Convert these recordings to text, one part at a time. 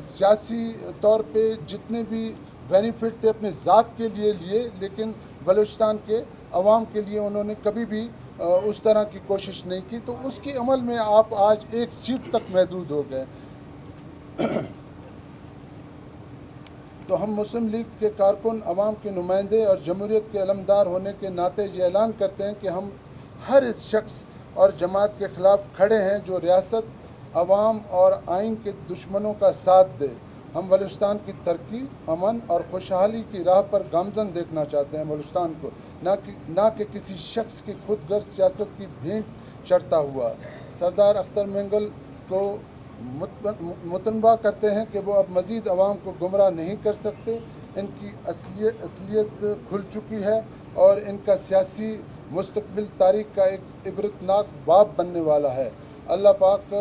سیاسی طور پہ جتنے بھی بینیفٹ تھے اپنے ذات کے لیے لیکن بلوچستان کے عوام کے لیے انہوں نے کبھی بھی اس طرح کی کوشش نہیں کی. تو اس کے عمل میں آپ آج ایک سیٹ تک محدود ہو گئے. تو ہم مسلم لیگ کے کارکن عوام کے نمائندے اور جمہوریت کے علمدار ہونے کے ناطے یہ اعلان کرتے ہیں کہ ہم ہر اس شخص اور جماعت کے خلاف کھڑے ہیں جو ریاست، عوام اور آئین کے دشمنوں کا ساتھ دے. ہم بلوچستان کی ترقی، امن اور خوشحالی کی راہ پر گامزن دیکھنا چاہتے ہیں بلوچستان کو، نہ کہ کسی شخص کی خود غرض سیاست کی بھینٹ چڑھتا ہوا. سردار اختر مینگل کو متنبہ کرتے ہیں کہ وہ اب مزید عوام کو گمراہ نہیں کر سکتے. ان کی اصلیت کھل چکی ہے اور ان کا سیاسی مستقبل تاریخ کا ایک عبرتناک باب بننے والا ہے. اللہ پاک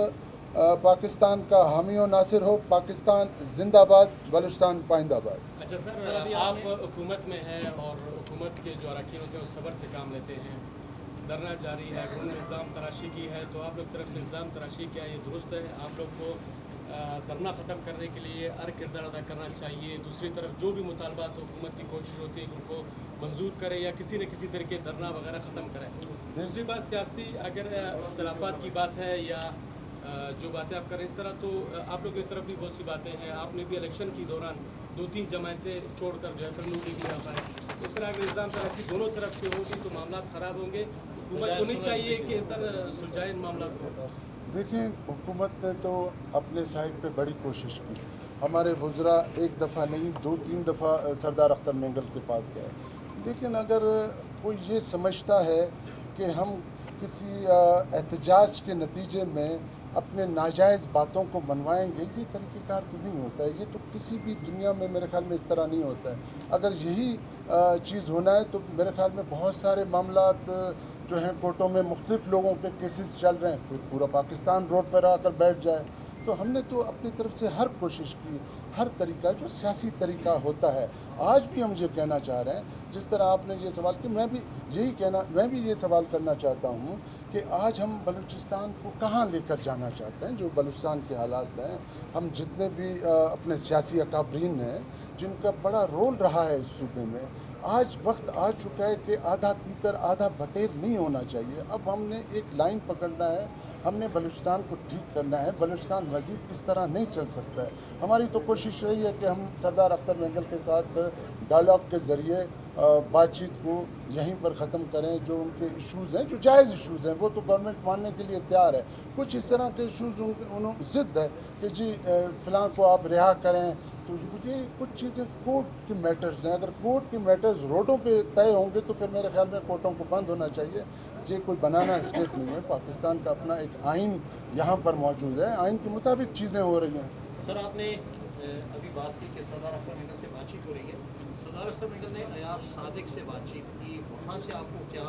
پاکستان کا حامی و ناصر ہو. پاکستان زندہ آباد، بلوچستان پائندہ آباد. اچھا سر، آپ حکومت میں ہیں اور حکومت کے جو اراکین ہوتے ہیں وہ صبر سے کام لیتے ہیں. دھرنا جاری ہے، انہوں نے الزام تراشی کی ہے، تو آپ لوگ طرف سے الزام تراشی کیا یہ درست ہے؟ آپ لوگ کو دھرنا ختم کرنے کے لیے ہر کردار ادا کرنا چاہیے. دوسری طرف جو بھی مطالبات حکومت کی کوشش ہوتی ہے کہ ان کو منظور کرے یا کسی نہ کسی طریقے دھرنا وغیرہ ختم کرے. دوسری بات سیاسی اگر اختلافات کی بات ہے یا جو باتیں آپ کر رہے ہیں اس طرح، تو آپ لوگ کی طرف بھی بہت سی باتیں ہیں. آپ نے بھی الیکشن کی دوران 2-3 جماعتیں چھوڑ کر جو ہے پھر نون لیگ میں آ پائے. اس طرح اگر الزام تراشی دونوں طرف سے ہوگی تو معاملات خراب ہوں گے. حکومت کو نہیں چاہیے کہ سر سلجھائے ان معاملات کو. دیکھیں، حکومت نے تو اپنے سائڈ پہ بڑی کوشش کی. ہمارے وزراء ایک دفعہ نہیں 2-3 دفعہ سردار اختر مینگل کے پاس گئے. لیکن اگر کوئی یہ سمجھتا ہے کہ ہم کسی احتجاج کے نتیجے میں اپنے ناجائز باتوں کو منوائیں گے، یہ طریقہ کار تو نہیں ہوتا ہے. یہ تو کسی بھی دنیا میں میرے خیال میں اس طرح نہیں ہوتا ہے. اگر یہی چیز ہونا ہے تو میرے خیال میں بہت سارے معاملات جو ہیں کورٹوں میں مختلف لوگوں کے کیسز چل رہے ہیں، پورا پاکستان روڈ پر آ کر بیٹھ جائے. تو ہم نے تو اپنی طرف سے ہر کوشش کی، ہر طریقہ جو سیاسی طریقہ ہوتا ہے. آج بھی ہم یہ کہنا چاہ رہے ہیں، جس طرح آپ نے یہ سوال کیا، میں بھی یہ سوال کرنا چاہتا ہوں کہ آج ہم بلوچستان کو کہاں لے کر جانا چاہتے ہیں. جو بلوچستان کے حالات ہیں، ہم جتنے بھی اپنے سیاسی اکابرین ہیں جن کا بڑا رول رہا ہے اس صوبے میں، آج وقت آ چکا ہے کہ آدھا تیتر آدھا بٹیر نہیں ہونا چاہیے. اب ہم نے ایک لائن پکڑنا ہے، ہم نے بلوچستان کو ٹھیک کرنا ہے. بلوچستان مزید اس طرح نہیں چل سکتا ہے. ہماری تو کوشش رہی ہے کہ ہم سردار اختر مینگل کے ساتھ ڈائلاگ کے ذریعے بات چیت کو یہیں پر ختم کریں. جو ان کے ایشوز ہیں، جو جائز ایشوز ہیں، وہ تو گورنمنٹ ماننے کے لیے تیار ہے. کچھ اس طرح کے ایشوز انہوں ضد ہے کہ جی فلاں کو آپ رہا کریں. تو یہ کچھ چیزیں کورٹ کے میٹرز ہیں. اگر کورٹ کے میٹرز روڈوں پہ طے ہوں گے تو پھر میرے خیال میں کورٹوں کو بند ہونا چاہیے. یہ کوئی بنانا اسٹیٹ نہیں ہے. پاکستان کا اپنا ایک آئین یہاں پر موجود ہے. آئین کے مطابق چیزیں ہو رہی ہیں. سر، آپ نے ابھی بات کی کہ سردار اختر مینگل سے بات چیت ہو رہی ہے. سردار اختر مینگل نے ایاز صادق سے بات چیت کی، وہاں سے آپ کو کیا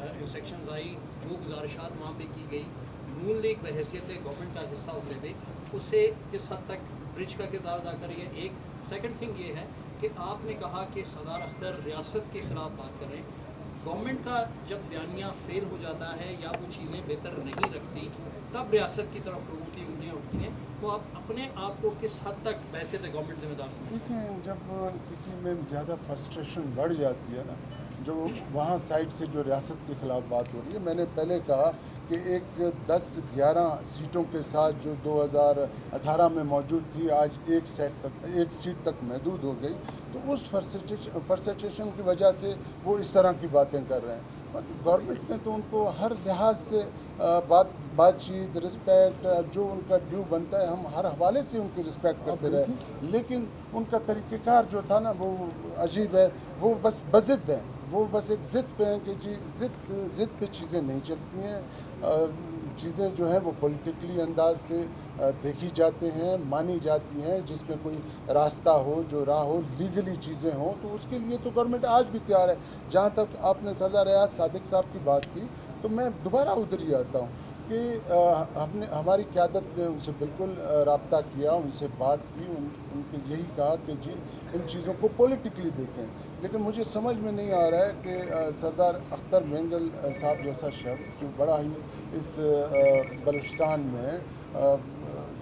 انسٹرکشنز آئی؟ جو گزارشات وہاں پہ کی گئی نون لیگ بحیثیت گورنمنٹ کا حصہ ہوتے ہوئے اس سے کس حد تک برج کا کردار ادا کری ہے؟ ایک سیکنڈ تھنگ یہ ہے کہ آپ نے کہا کہ سردار اختر ریاست کے خلاف بات کر رہے ہیں. گورنمنٹ کا جب بیانیہ فیل ہو جاتا ہے یا وہ چیزیں بہتر نہیں رکھتی تب ریاست کی طرف لوگوں کی انگلیاں اٹھتی ہیں. تو آپ اپنے آپ کو کس حد تک بحیثیت گورنمنٹ ذمہ دار سمجھتے ہیں؟ دیکھیں، جب کسی میں زیادہ فرسٹریشن بڑھ جاتی ہے نا، جو وہاں سائڈ سے جو ریاست کے خلاف بات ہو رہی ہے، میں نے پہلے کہا کہ ایک 10-11 سیٹوں کے ساتھ جو 2018 میں موجود تھی، آج ایک سیٹ تک محدود ہو گئی. تو اس فرسٹریشن کی وجہ سے وہ اس طرح کی باتیں کر رہے ہیں. گورنمنٹ نے تو ان کو ہر لحاظ سے بات چیت، رسپیکٹ، جو ان کا ڈیو بنتا ہے، ہم ہر حوالے سے ان کی رسپیکٹ کرتے رہے. لیکن ان کا طریقہ کار جو تھا نا وہ عجیب ہے. وہ بس بضد ہیں. وہ بس ایک ضد پہ ہیں کہ جی ضد پہ چیزیں نہیں چلتی ہیں. چیزیں جو ہیں وہ پولیٹیکلی انداز سے دیکھی جاتے ہیں، مانی جاتی ہیں. جس میں کوئی راستہ ہو، جو راہ ہو، لیگلی چیزیں ہوں، تو اس کے لیے تو گورنمنٹ آج بھی تیار ہے. جہاں تک آپ نے سردار ایاز صادق صاحب کی بات کی، تو میں دوبارہ ادھر ہی آتا ہوں کہ ہماری قیادت نے ان سے بالکل رابطہ کیا، ان سے بات کی، ان کو یہی کہا کہ جی ان چیزوں کو پولیٹیکلی دیکھیں. لیکن مجھے سمجھ میں نہیں آ رہا ہے کہ سردار اختر مینگل صاحب جیسا شخص جو بڑا ہی اس بلوچستان میں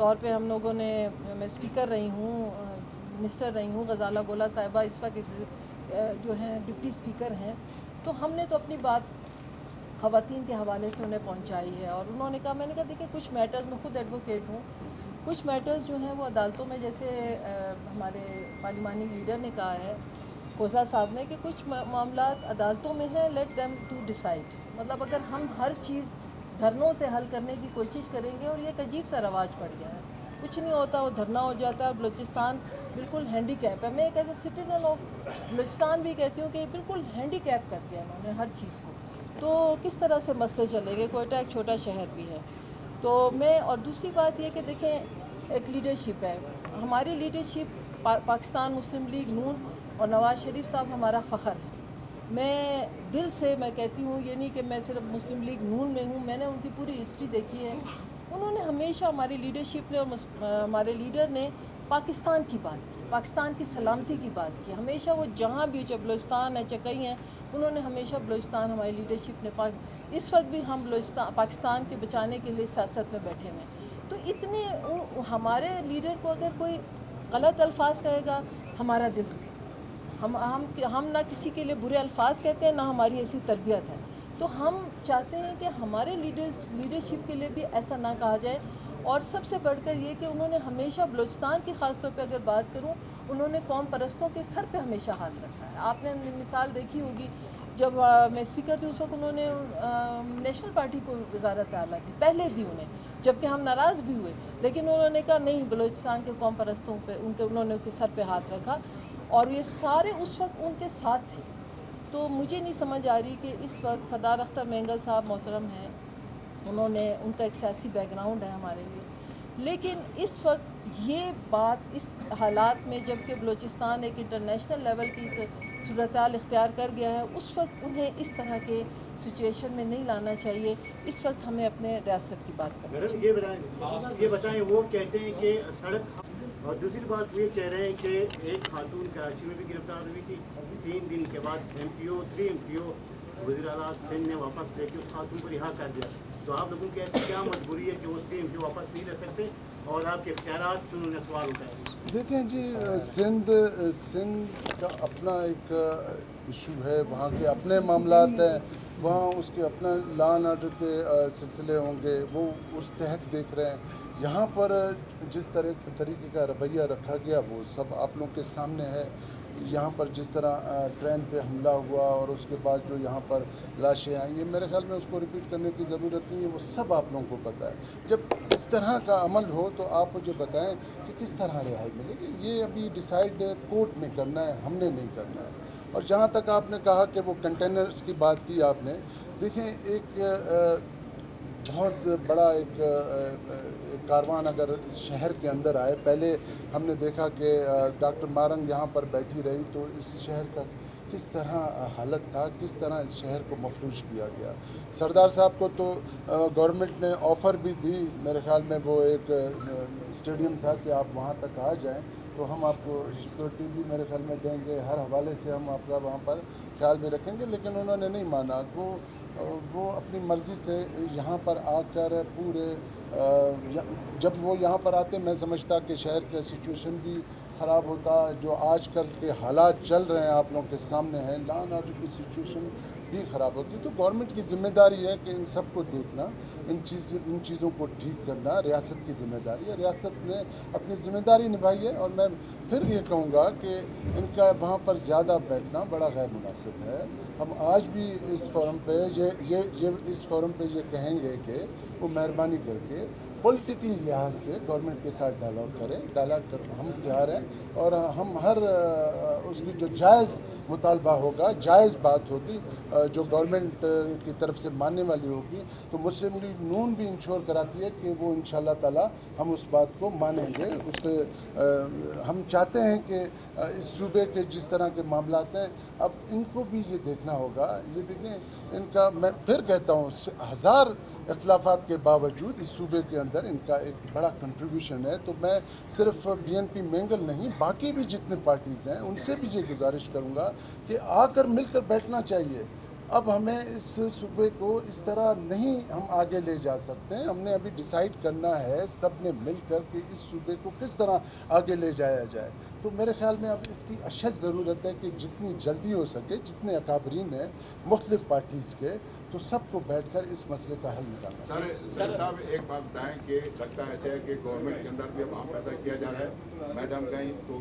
طور پہ ہم لوگوں نے، میں اسپیکر رہی ہوں، منسٹر رہی ہوں، غزالہ گولہ صاحبہ اس وقت جو ہیں ڈپٹی اسپیکر ہیں، تو ہم نے تو اپنی بات خواتین کے حوالے سے انہیں پہنچائی ہے. اور انہوں نے کہا، میں نے کہا دیکھیں کچھ میٹرز، میں خود ایڈوکیٹ ہوں، کچھ میٹرز جو ہیں وہ عدالتوں میں، جیسے ہمارے پارلیمانی لیڈر نے کہا ہے کوزا صاحب نے، کہ کچھ معاملات عدالتوں میں ہیں، لیٹ دیم ٹو ڈیسائڈ. مطلب اگر ہم ہر چیز دھرنوں سے حل کرنے کی کوشش کریں گے، اور یہ ایک عجیب سا رواج پڑ گیا ہے، کچھ نہیں ہوتا، وہ دھرنا ہو جاتا ہے. بلوچستان بالکل ہینڈی کیپ ہے. میں ایک as a citizen of Balochistan بھی کہتی ہوں کہ یہ بالکل ہینڈی کیپ کر دیا انہوں نے ہر چیز کو. تو کس طرح سے مسئلے چلیں گے؟ کوئٹہ ایک چھوٹا شہر بھی ہے. تو میں، اور دوسری بات یہ کہ دیکھیں ایک لیڈرشپ ہے، ہماری لیڈرشپ پاکستان مسلم لیگ نون اور نواز شریف صاحب ہمارا فخر ہے. میں دل سے میں کہتی ہوں، یہ نہیں کہ میں صرف مسلم لیگ نون میں ہوں، میں نے ان کی پوری ہسٹری دیکھی ہے. انہوں نے ہمیشہ، ہماری لیڈرشپ نے اور ہمارے لیڈر نے پاکستان کی بات کی، پاکستان کی سلامتی کی بات کی. ہمیشہ وہ جہاں بھی، چاہے بلوچستان ہے چاہے کہیں ہیں، انہوں نے ہمیشہ بلوچستان، ہماری لیڈرشپ نے اس وقت بھی ہم پاکستان کے بچانے کے لیے سیاست میں بیٹھے ہوئے ہیں. تو اتنے ہمارے لیڈر کو اگر کوئی غلط الفاظ کہے گا، ہمارا دل دکھے گا. ہم نہ کسی کے لیے برے الفاظ کہتے ہیں، نہ ہماری ایسی تربیت ہے. تو ہم چاہتے ہیں کہ ہمارے لیڈرشپ کے لیے بھی ایسا نہ کہا جائے. اور سب سے بڑھ کر یہ کہ انہوں نے ہمیشہ بلوچستان کی، خاص طور پہ اگر بات کروں، انہوں نے قوم پرستوں کے سر پہ ہمیشہ ہاتھ رکھا ہے. آپ نے مثال دیکھی ہوگی، جب میں اسپیکر تھی اس وقت انہوں نے نیشنل پارٹی کو وزارت اعلیٰ دی، پہلے دی انہیں، جبکہ ہم ناراض بھی ہوئے، لیکن انہوں نے کہا نہیں، بلوچستان کے قوم پرستوں پہ انہوں نے سر پہ ہاتھ رکھا، اور یہ سارے اس وقت ان کے ساتھ تھے. تو مجھے نہیں سمجھ آ رہی کہ اس وقت سردار اختر مینگل صاحب محترم ہیں، ان کا ایک سیاسی بیک گراؤنڈ ہے ہمارے لیے، لیکن اس وقت یہ بات اس حالات میں، جب کہ بلوچستان ایک انٹرنیشنل لیول کی صورتحال اختیار کر گیا ہے، اس وقت انہیں اس طرح کے سچویشن میں نہیں لانا چاہیے. اس وقت ہمیں اپنے ریاست کی بات کرنا چاہیے. میڈم یہ بتائیں، وہ کہتے ہیں کہ سڑک، اور دوسری بات یہ کہہ رہے ہیں کہ ایک خاتون کراچی میں بھی گرفتار ہوئی تھی، 3 دن کے بعد ایم پی او وزیر اعلیٰ سندھ نے واپس لے کے اس خاتون کو رہا کر دیا. تو آپ لوگوں کی ایسی کیا مجبوری ہے کہ وہ 3 MP واپس نہیں رہ سکتے، اور آپ کے اختیارات انہوں نے سوال اٹھایا؟ دیکھیں جی، سندھ کا اپنا ایک ایشو ہے، وہاں کے اپنے معاملات ہیں، وہاں اس کے اپنا لا اینڈ آرڈر کے سلسلے ہوں گے، وہ اس تحت دیکھ رہے ہیں. یہاں پر جس طریقے کا رویہ رکھا گیا وہ سب آپ لوگوں کے سامنے ہے. یہاں پر جس طرح ٹرین پہ حملہ ہوا اور اس کے بعد جو یہاں پر لاشیں آئیں، یہ میرے خیال میں اس کو ریپیٹ کرنے کی ضرورت نہیں ہے، وہ سب آپ لوگوں کو پتہ ہے. جب اس طرح کا عمل ہو تو آپ مجھے بتائیں کہ کس طرح رہائی ملے گی. یہ ابھی ڈیسائیڈ کورٹ میں کرنا ہے، ہم نے نہیں کرنا ہے. اور جہاں تک آپ نے کہا کہ وہ کنٹینرز کی بات کی آپ نے، دیکھیں ایک بہت بڑا ایک کاروان اگر اس شہر کے اندر آئے، پہلے ہم نے دیکھا کہ ڈاکٹر مارنگ یہاں پر بیٹھی رہی تو اس شہر کا کس طرح حالت تھا، کس طرح اس شہر کو مفلوج کیا گیا. سردار صاحب کو تو گورنمنٹ نے آفر بھی دی، میرے خیال میں وہ ایک اسٹیڈیم تھا کہ آپ وہاں تک آ جائیں تو ہم آپ کو سیکورٹی بھی میرے خیال میں دیں گے، ہر حوالے سے ہم آپ کا وہاں پر خیال میں رکھیں گے. لیکن انہوں نے نہیں مانا. وہ اپنی مرضی سے یہاں پر آ کر پورے، جب وہ یہاں پر آتے میں سمجھتا کہ شہر کا سچویشن بھی خراب ہوتا. جو آج کل کے حالات چل رہے ہیں آپ لوگوں کے سامنے ہیں، لا اینڈ آرڈر کی سچویشن بھی خراب ہوتی. تو گورنمنٹ کی ذمہ داری ہے کہ ان سب کو دیکھنا، ان چیزوں کو ٹھیک کرنا ریاست کی ذمہ داری ہے. ریاست نے اپنی ذمہ داری نبھائی ہے، اور میں پھر یہ کہوں گا کہ ان کا وہاں پر زیادہ بیٹھنا بڑا غیر مناسب ہے. ہم آج بھی اس فورم پہ یہ کہیں گے کہ وہ مہربانی کر کے پولیٹیکلی لحاظ سے گورنمنٹ کے ساتھ ڈائلاگ کر ہم تیار ہیں، اور ہم ہر اس کی جو جائز مطالبہ ہوگا، جائز بات ہوگی، جو گورنمنٹ کی طرف سے ماننے والی ہوگی، تو مسلم لیگ نون بھی انشور کراتی ہے کہ وہ انشاءاللہ تعالی ہم اس بات کو مانیں گے. اس پہ ہم چاہتے ہیں کہ اس صوبے کے جس طرح کے معاملات ہیں، اب ان کو بھی یہ دیکھنا ہوگا. یہ دیکھیں ان کا، میں پھر کہتا ہوں، 1000 اختلافات کے باوجود اس صوبے کے اندر ان کا ایک بڑا کنٹریبیوشن ہے. تو میں صرف BNP مینگل نہیں، باقی بھی جتنے پارٹیز ہیں ان سے بھی یہ گزارش کروں گا کہ آ کر مل کر بیٹھنا چاہیے. اب ہمیں اس صوبے کو اس طرح نہیں ہم آگے لے جا سکتے ہیں. ہم نے ابھی ڈیسائیڈ کرنا ہے سب نے مل کر کہ اس صوبے کو کس طرح آگے لے جایا جائے. تو میرے خیال میں اب اس کی اشد ضرورت ہے کہ جتنی جلدی ہو سکے جتنے اکابرین ہیں مختلف پارٹیز کے تو سب کو بیٹھ کر اس مسئلے کا حل نکالنا. سر صاحب ایک بات بتائیں کہ لگتا ایسا ہے کہ گورنمنٹ کے اندر بھی اب عام پیدا کیا جا رہا ہے. میڈم گئیں تو